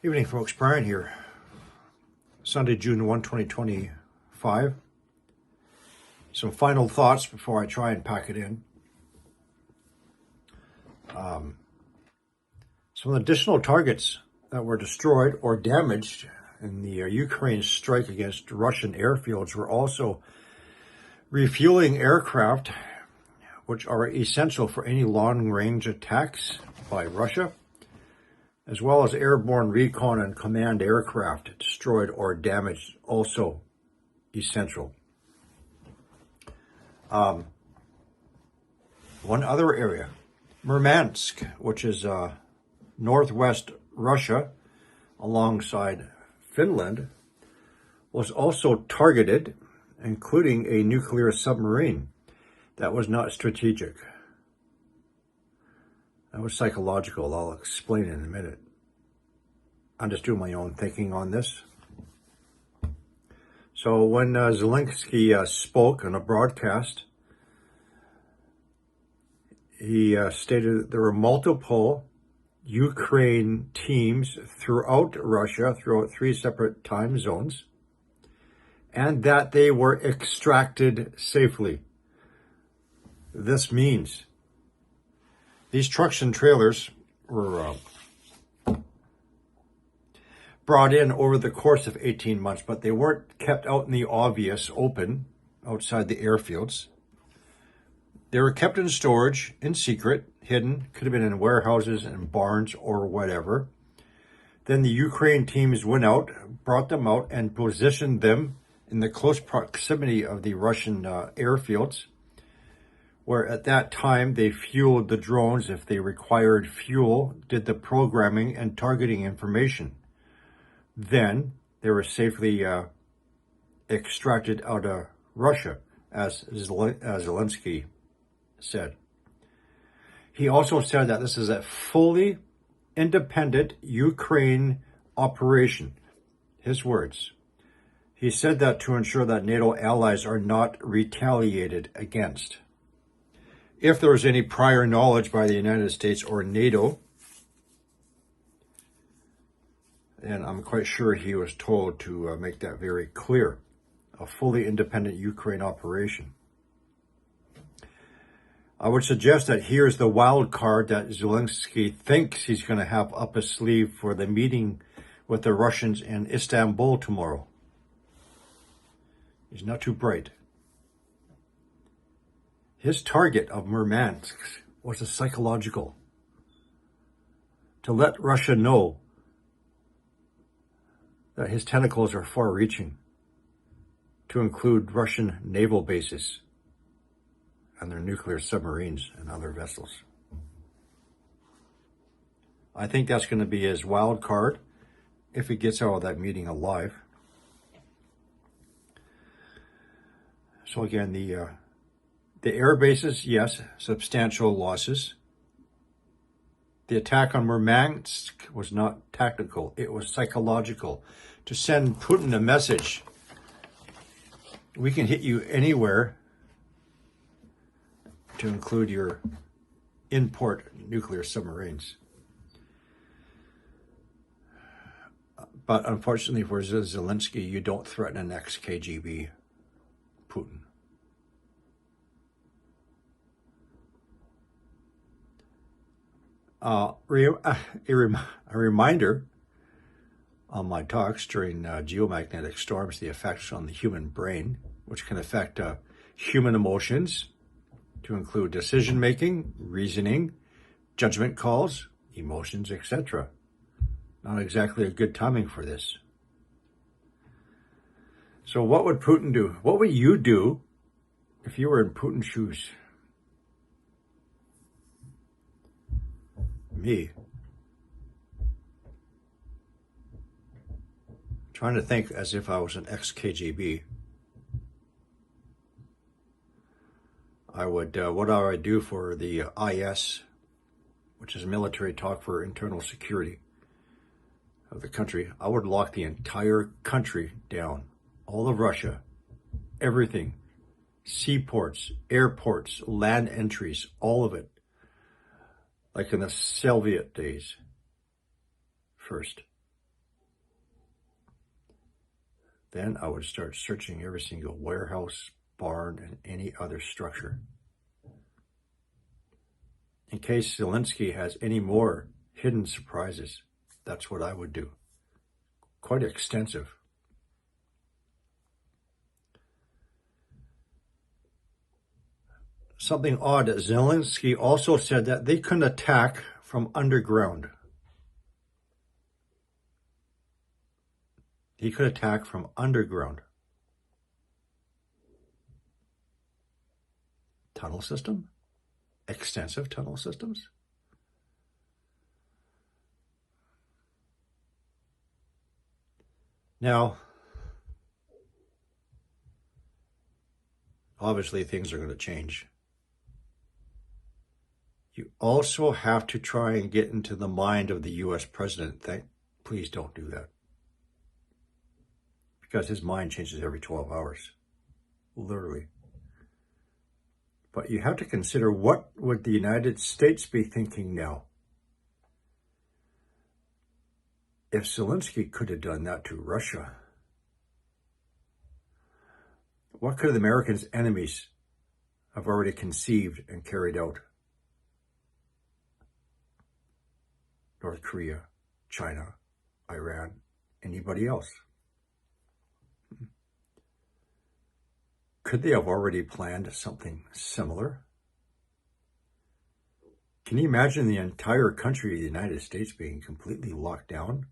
Evening, folks. Brian here. Sunday, June 1, 2025. Some final thoughts before I try and pack it in. Some additional targets that were destroyed or damaged in the Ukraine strike against Russian airfields were also refueling aircraft, which are essential for any long-range attacks by Russia, as well as airborne recon and command aircraft destroyed or damaged, also essential. One other area, Murmansk, which is northwest Russia alongside Finland, was also targeted, including a nuclear submarine that was not strategic. That was psychological. I'll explain in a minute. I'm just doing my own thinking on this. So when Zelensky spoke on a broadcast, he stated that there were multiple Ukraine teams throughout Russia, throughout 3 separate time zones, and that they were extracted safely. This means these trucks and trailers were brought in over the course of 18 months, but they weren't kept out in the obvious open outside the airfields. They were kept in storage, in secret, hidden, could have been in warehouses and barns or whatever. Then the Ukraine teams went out, brought them out, and positioned them in the close proximity of the Russian airfields, where at that time they fueled the drones if they required fuel, did the programming and targeting information. Then they were safely extracted out of Russia, as Zelensky said. He also said that this is a fully independent Ukraine operation. His words. He said that to ensure that NATO allies are not retaliated against. If there was any prior knowledge by the United States or NATO, and I'm quite sure he was told to make that very clear, a fully independent Ukraine operation. I would suggest that here's the wild card that Zelensky thinks he's going to have up his sleeve for the meeting with the Russians in Istanbul tomorrow. He's not too bright. His target of Murmansk was a psychological, to let Russia know that his tentacles are far-reaching, to include Russian naval bases and their nuclear submarines and other vessels. I think that's going to be his wild card if he gets out of that meeting alive. So again, the air bases, yes, substantial losses. The attack on Murmansk was not tactical, it was psychological, to send Putin a message. We can hit you anywhere, to include your import nuclear submarines. But unfortunately for Zelensky, you don't threaten an ex-KGB Putin. A reminder on my talks during geomagnetic storms, the effects on the human brain, which can affect human emotions, to include decision-making, reasoning, judgment calls, emotions, etc. Not exactly a good timing for this. So what would Putin do? What would you do if you were in Putin's shoes? Me. Trying to think as if I was an ex-KGB. I would, what I would do for the IS, which is military talk for internal security of the country, I would lock the entire country down. All of Russia, everything, seaports, airports, land entries, all of it. Like in the Soviet days first. then I would start searching every single warehouse, barn, and any other structure. In case Zelensky has any more hidden surprises, that's what I would do. Quite extensive. Something odd, Zelensky also said that they couldn't attack from underground. He could attack from underground. Tunnel system? Extensive tunnel systems? Now, obviously things are going to change. You also have to try and get into the mind of the US president. Please don't do that. Because his mind changes every 12 hours. Literally. But you have to consider, what would the United States be thinking now? If Zelensky could have done that to Russia, what could the Americans' enemies have already conceived and carried out? North Korea, China, Iran, anybody else? Could they have already planned something similar? Can you imagine the entire country of the United States being completely locked down?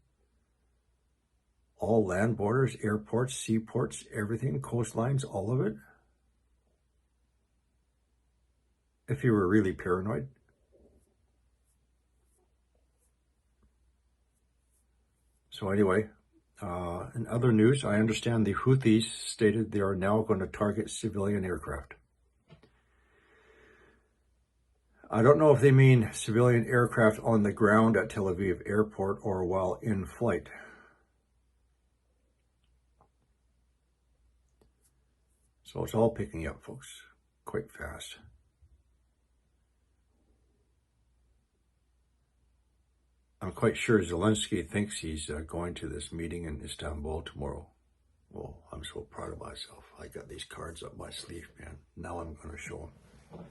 All land borders, airports, seaports, everything, coastlines, all of it? If you were really paranoid? So anyway, in other news, I understand the Houthis stated they are now going to target civilian aircraft. I don't know if they mean civilian aircraft on the ground at Tel Aviv airport or while in flight. So it's all picking up, folks, quite fast. I'm quite sure Zelensky thinks he's going to this meeting in Istanbul tomorrow. Well, I'm so proud of myself. I got these cards up my sleeve, man. Now I'm going to show them.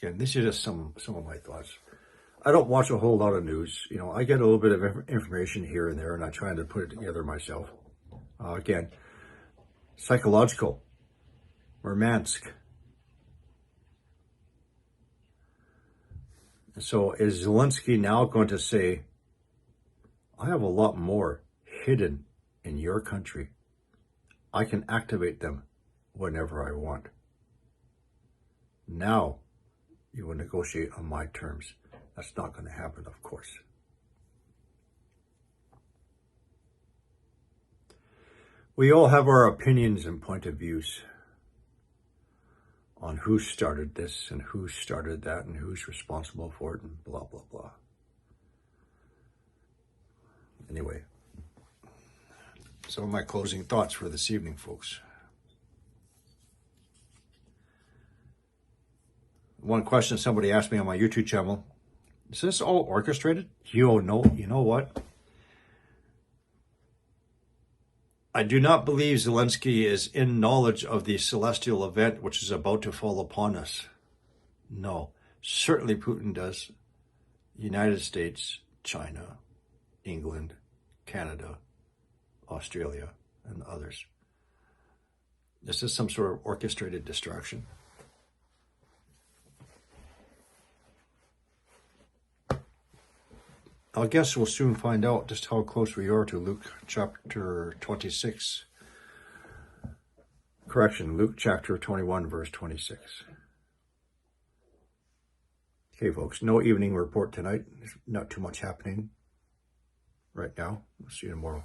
Again, this is just some of my thoughts. I don't watch a whole lot of news. You know, I get a little bit of information here and there, and I try to put it together myself. Again, psychological, Murmansk. So is Zelensky now going to say, I have a lot more hidden in your country. I can activate them whenever I want. Now you will negotiate on my terms. That's not going to happen, of course. We all have our opinions and point of views on who started this and who started that and who's responsible for it and blah, blah, blah. Anyway, some of my closing thoughts for this evening, folks. One question somebody asked me on my YouTube channel, is this all orchestrated? You know what? I do not believe Zelensky is in knowledge of the celestial event which is about to fall upon us. No, certainly Putin does. United States, China, England, Canada, Australia, and others. This is some sort of orchestrated distraction. I guess we'll soon find out just how close we are to Luke chapter 26. Correction, Luke chapter 21, verse 26. Okay, folks, no evening report tonight. There's not too much happening right now. We'll see you tomorrow.